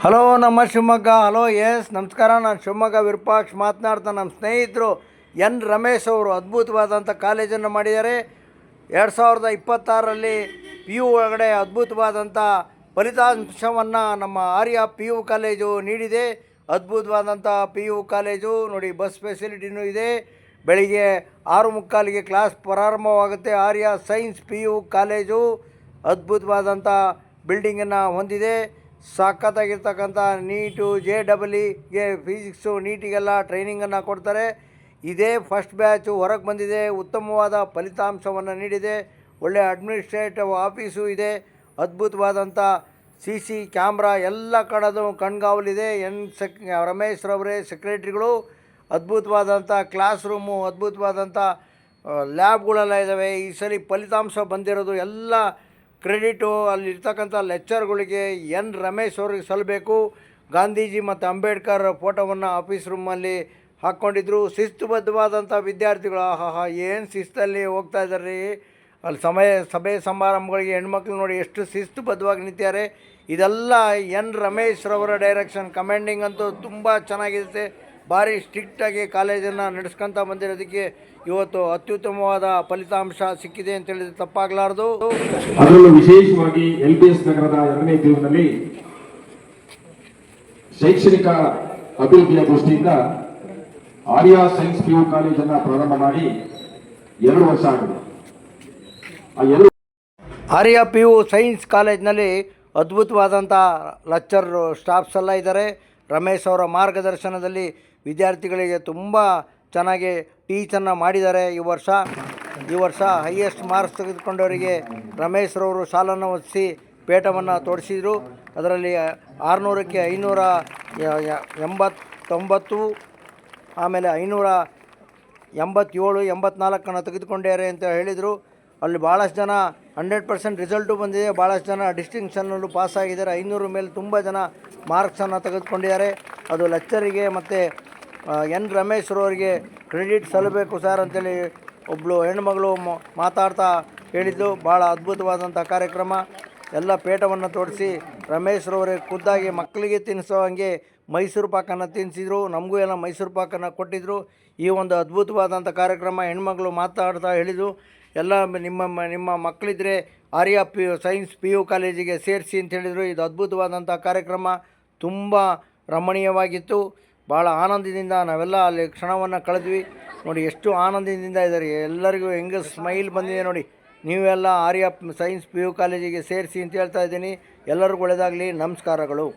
Hello ನಮ್ಮ Shivamogga. Hello ನಮಸ್ಕಾರ. ನಾನು ಶಿವಮೊಗ್ಗ ವಿರೂಪಾಕ್ಷ ಮಾತನಾಡ್ತಾ. ನಮ್ಮ ಸ್ನೇಹಿತರು ರಮೇಶ್ ಅವರು ಅದ್ಭುತವಾದಂಥ ಕಾಲೇಜನ್ನು ಮಾಡಿದ್ದಾರೆ. 2026ರಲ್ಲಿ ಪಿ ಯು ಒಳಗಡೆ ಅದ್ಭುತವಾದಂಥ ಫಲಿತಾಂಶವನ್ನು ನಮ್ಮ ಆರ್ಯ ಪಿ ಯು ಕಾಲೇಜು ನೀಡಿದೆ. ಅದ್ಭುತವಾದಂಥ ಪಿ ಯು ಕಾಲೇಜು ನೋಡಿ, ಬಸ್ ಫೆಸಿಲಿಟಿನೂ ಇದೆ. ಬೆಳಿಗ್ಗೆ 6:45ಗೆ ಕ್ಲಾಸ್ ಪ್ರಾರಂಭವಾಗುತ್ತೆ. ಆರ್ಯ ಸೈನ್ಸ್ ಪಿ ಯು ಕಾಲೇಜು ಅದ್ಭುತವಾದಂಥ ಬಿಲ್ಡಿಂಗನ್ನು ಹೊಂದಿದೆ. ಸಖತ್ತಾಗಿರ್ತಕ್ಕಂಥ ನೀಟು, JEE ಫಿಸಿಕ್ಸು, ನೀಟಿಗೆಲ್ಲ ಟ್ರೈನಿಂಗನ್ನು ಕೊಡ್ತಾರೆ. ಇದೇ ಫಸ್ಟ್ ಬ್ಯಾಚು ಹೊರಗೆ ಬಂದಿದೆ. ಉತ್ತಮವಾದ ಫಲಿತಾಂಶವನ್ನು ನೀಡಿದೆ. ಒಳ್ಳೆಯ ಅಡ್ಮಿನಿಸ್ಟ್ರೇಟಿವ್ ಆಫೀಸು ಇದೆ. ಅದ್ಭುತವಾದಂಥ CC ಕ್ಯಾಮ್ರಾ ಎಲ್ಲ ಕಡೆದು ಕಣ್ಗಾವಲಿದೆ. ರಮೇಶ್ ರವರೇ ಸೆಕ್ರೆಟ್ರಿಗಳು. ಅದ್ಭುತವಾದಂಥ ಕ್ಲಾಸ್ ರೂಮು, ಅದ್ಭುತವಾದಂಥ ಲ್ಯಾಬ್ಗಳೆಲ್ಲ ಇದ್ದಾವೆ. ಈ ಸಲ ಫಲಿತಾಂಶ ಬಂದಿರೋದು ಎಲ್ಲ ಕ್ರೆಡಿಟು ಅಲ್ಲಿರ್ತಕ್ಕಂಥ ಲೆಕ್ಚರ್ಗಳಿಗೆ ರಮೇಶ್ ಅವ್ರಿಗೆ ಸಲ್ಲಬೇಕು. ಗಾಂಧೀಜಿ ಮತ್ತು ಅಂಬೇಡ್ಕರ್ ಫೋಟೋವನ್ನು ಆಫೀಸ್ ರೂಮಲ್ಲಿ ಹಾಕ್ಕೊಂಡಿದ್ರು. ಶಿಸ್ತುಬದ್ಧವಾದಂಥ ವಿದ್ಯಾರ್ಥಿಗಳು. ಏನು ಶಿಸ್ತಲ್ಲಿ ಹೋಗ್ತಾ ಇದ್ದಾರೆ ರೀ. ಅಲ್ಲಿ ಸಭೆ ಸಮಾರಂಭಗಳಿಗೆ ಹೆಣ್ಮಕ್ಳು ನೋಡಿ ಎಷ್ಟು ಶಿಸ್ತುಬದ್ಧವಾಗಿ ನಿಂತಿದ್ದಾರೆ. ಇದೆಲ್ಲ ರಮೇಶ್ ರವರ ಡೈರೆಕ್ಷನ್. ಕಮಾಂಡಿಂಗ್ ಅಂತೂ ತುಂಬ ಚೆನ್ನಾಗಿರುತ್ತೆ. ಭಾರಿ ಸ್ಟ್ರಿಕ್ಟಾಗಿ ಕಾಲೇಜನ್ನು ನಡೆಸ್ಕೊತ ಬಂದಿರೋದಕ್ಕೆ ಇವತ್ತು ಅತ್ಯುತ್ತಮವಾದ ಫಲಿತಾಂಶ ಸಿಕ್ಕಿದೆ ಅಂತ ಹೇಳಿದ್ರೆ ತಪ್ಪಾಗಲಾರದು. ಅದರಲ್ಲೂ ವಿಶೇಷವಾಗಿ LBS ನಗರದ 2ನೇ ಪಿಯುನಲ್ಲಿ ಶೈಕ್ಷಣಿಕ ಅಭಿವೃದ್ಧಿಯ ದೃಷ್ಟಿಯಿಂದ ಆರ್ಯ ಸೈನ್ಸ್ PU ಕಾಲೇಜನ್ನು ಪ್ರಾರಂಭ ಮಾಡಿ 2 ವರ್ಷ ಆಗಿದೆ. ಆರ್ಯ PU ಸೈನ್ಸ್ ಕಾಲೇಜ್ನಲ್ಲಿ ಅದ್ಭುತವಾದಂಥ ಲೆಕ್ಚರ್ ಸ್ಟಾಫ್ಸ್ ಎಲ್ಲ ಇದ್ದಾರೆ. ರಮೇಶ್ ಅವರ ಮಾರ್ಗದರ್ಶನದಲ್ಲಿ ವಿದ್ಯಾರ್ಥಿಗಳಿಗೆ ತುಂಬ ಚೆನ್ನಾಗಿ ಟೀಚನ್ನು ಮಾಡಿದ್ದಾರೆ. ಈ ವರ್ಷ ಹೈಯೆಸ್ಟ್ ಮಾರ್ಕ್ಸ್ ತೆಗೆದುಕೊಂಡವರಿಗೆ ರಮೇಶ್ ರವರು ಶಾಲನ್ನು ಹೊದಿಸಿ ಪೇಟವನ್ನು ತೋರಿಸಿದರು. ಅದರಲ್ಲಿ 600ಕ್ಕೆ 589, ಆಮೇಲೆ 587, 84 ತೆಗೆದುಕೊಂಡಿದ್ದಾರೆ ಅಂತ ಹೇಳಿದರು. ಅಲ್ಲಿ ಭಾಳಷ್ಟು ಜನ 100% ರಿಸಲ್ಟು ಬಂದಿದೆ. ಭಾಳಷ್ಟು ಜನ ಡಿಸ್ಟಿಂಕ್ಷನ್ನಲ್ಲೂ ಪಾಸಾಗಿದ್ದಾರೆ. 500 ಮೇಲೆ ತುಂಬ ಜನ ಮಾರ್ಕ್ಸನ್ನು ತೆಗೆದುಕೊಂಡಿದ್ದಾರೆ. ಅದು ಲೆಕ್ಚರಿಗೆ ಮತ್ತು ರಮೇಶ್ ರವರಿಗೆ ಕ್ರೆಡಿಟ್ ಸಲ್ಲಬೇಕು ಸರ್ ಅಂತೇಳಿ ಒಬ್ಬಳು ಹೆಣ್ಮಗಳು ಮಾತಾಡ್ತಾ ಹೇಳಿದ್ದು. ಭಾಳ ಅದ್ಭುತವಾದಂಥ ಕಾರ್ಯಕ್ರಮ. ಎಲ್ಲ ಪೇಟವನ್ನು ತೋರಿಸಿ ರಮೇಶ್ ರವರೇ ಖುದ್ದಾಗಿ ಮಕ್ಕಳಿಗೆ ತಿನ್ನಿಸೋ ಹಾಗೆ ಮೈಸೂರು ಪಾಕನ್ನು ತಿನ್ನಿಸಿದ್ರು. ನಮಗೂ ಎಲ್ಲ ಮೈಸೂರು ಪಾಕನ್ನು ಕೊಟ್ಟಿದ್ದರು. ಈ ಒಂದು ಅದ್ಭುತವಾದಂಥ ಕಾರ್ಯಕ್ರಮ ಹೆಣ್ಮಗಳು ಮಾತಾಡ್ತಾ ಹೇಳಿದರು. ಎಲ್ಲ ನಿಮ್ಮ ಮಕ್ಕಳಿದ್ರೆ ಆರ್ಯ ಸೈನ್ಸ್ PU ಕಾಲೇಜಿಗೆ ಸೇರಿಸಿ ಅಂತ ಹೇಳಿದರು. ಇದು ಅದ್ಭುತವಾದಂಥ ಕಾರ್ಯಕ್ರಮ. ತುಂಬ ರಮಣೀಯವಾಗಿತ್ತು. ಭಾಳ ಆನಂದದಿಂದ ನಾವೆಲ್ಲ ಅಲ್ಲಿ ಕ್ಷಣವನ್ನು ಕಳೆದ್ವಿ. ನೋಡಿ ಎಷ್ಟು ಆನಂದದಿಂದ ಇದ್ದಾರೆ. ಎಲ್ಲರಿಗೂ ಹೆಂಗೆ ಸ್ಮೈಲ್ ಬಂದಿದೆ ನೋಡಿ. ನೀವೆಲ್ಲ ಆರ್ಯ ಸೈನ್ಸ್ PU ಕಾಲೇಜಿಗೆ ಸೇರಿಸಿ ಅಂತ ಹೇಳ್ತಾ ಇದ್ದೀನಿ. ಎಲ್ಲರಿಗೂ ಒಳ್ಳೆಯದಾಗಲಿ. ನಮಸ್ಕಾರಗಳು.